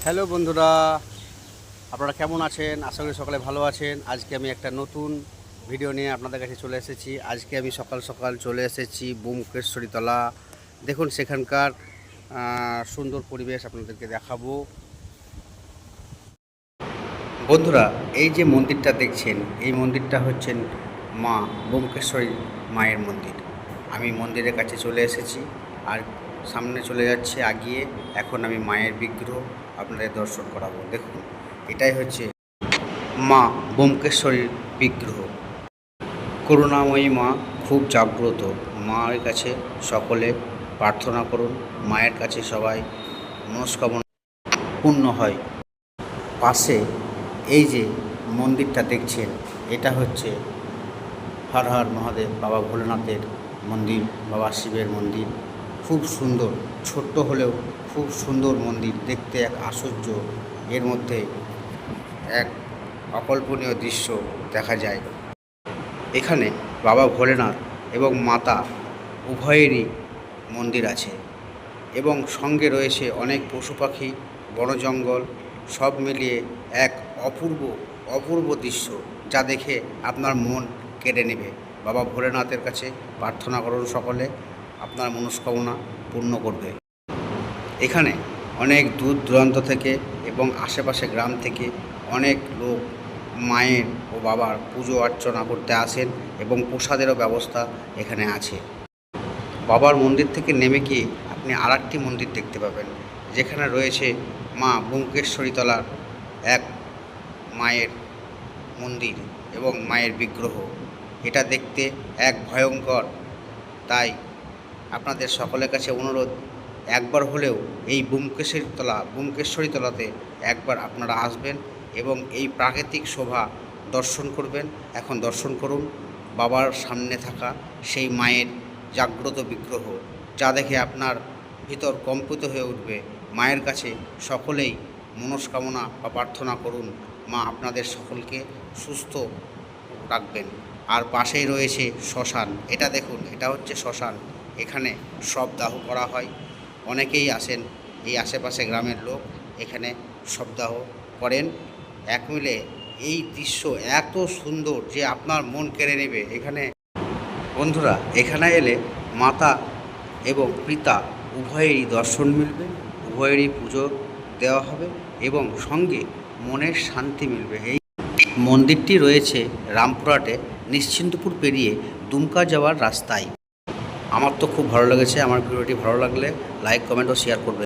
Hello বন্ধুরা, আপনারা কেমন আছেন? আশা করি সকলে ভালো আছেন। আজকে আমি একটা নতুন ভিডিও নিয়ে আপনাদের কাছে চলে এসেছি। আজকে আমি সকাল সকাল চলে এসেছি ব্যোমকেশ্বরীতলা। দেখুন সেখানকার সুন্দর পরিবেশ আপনাদেরকে দেখাবো। বন্ধুরা, এই যে মন্দিরটা দেখছেন, এই মন্দিরটা হচ্ছেন মা ব্যোমকেশ্বরী মায়ের মন্দির। আমি মন্দিরের কাছে চলে এসেছি আর সামনে চলে যাচ্ছে আগিয়ে। এখন আমি মায়ের বিগ্রহ আপনাদের দর্শন করাবো। দেখুন, এটাই হচ্ছে মা ব্যোমকেশ্বরীর বিগ্রহ। করুণাময়ী মা খুব জাগ্রত। মায়ের কাছে সকলে প্রার্থনা করুন, মায়ের কাছে সবাই মনস্কামনা পূর্ণ হয়। পাশে এই যে মন্দিরটা দেখছেন, এটা হচ্ছে হর হর মহাদেব বাবা ভোলেনাথের মন্দির, বাবা শিবের মন্দির। খুব সুন্দর, ছোট্ট হলেও খুব সুন্দর মন্দির, দেখতে এক আশ্চর্য। এর মধ্যে এক অকল্পনীয় দৃশ্য দেখা যায়। এখানে বাবা ভোলেনাথ এবং মাতা উভয়েরই মন্দির আছে এবং সঙ্গে রয়েছে অনেক পশু পাখি, বন জঙ্গল, সব মিলিয়ে এক অপূর্ব অপূর্ব দৃশ্য, যা দেখে আপনার মন কেড়ে নেবে। বাবা ভোলেনাথের কাছে প্রার্থনা করুন সকলে, আপনার মনস্কামনা পূর্ণ করবে। এখানে অনেক দূর দূরান্ত থেকে এবং আশেপাশে গ্রাম থেকে অনেক লোক মায়ের ও বাবার পুজো অর্চনা করতে আসেন এবং প্রসাদেরও ব্যবস্থা এখানে আছে। বাবার মন্দির থেকে নেমে গিয়ে আপনি আরেকটি মন্দির দেখতে পাবেন, যেখানে রয়েছে মা ব্যোমকেশ্বরীতলার এক মায়ের মন্দির এবং মায়ের বিগ্রহ। এটা দেখতে এক ভয়ঙ্কর। তাই আপনাদের সকলের কাছে অনুরোধ, একবার হলেও এই ব্যোমকেশ্বরীতলাতে একবার আপনারা আসবেন এবং এই প্রাকৃতিক শোভা দর্শন করবেন। এখন দর্শন করুন বাবার সামনে থাকা সেই মায়ের জাগ্রত বিগ্রহ, যা দেখে আপনার ভিতর কম্পিত হয়ে উঠবে। মায়ের কাছে সকলেই মনস্কামনা বা প্রার্থনা করুন, মা আপনাদের সকলকে সুস্থ রাখবেন। আর পাশেই রয়েছে শ্মশান। এটা দেখুন, এটা হচ্ছে শ্মশান। এখানে শবদাহ করা হয়। অনেকেই আসেন, এই আশেপাশে গ্রামের লোক এখানে শবদাহ করেন। এক মিলে এই দৃশ্য এত সুন্দর যে আপনার মন কেড়ে নেবে। এখানে বন্ধুরা, এখানে এলে মাতা এবং পিতা উভয়েরই দর্শন মিলবে, উভয়েরই পুজো দেওয়া হবে এবং সঙ্গে মনের শান্তি মিলবে। এই মন্দিরটি রয়েছে রামপুরহাটে, নিশ্চিন্তপুর পেরিয়ে দুমকা যাওয়ার রাস্তায়। আমার তো খুব ভালো লেগেছে। আমার ভিডিওটি ভালো লাগলে লাইক, কমেন্ট ও শেয়ার করবেন।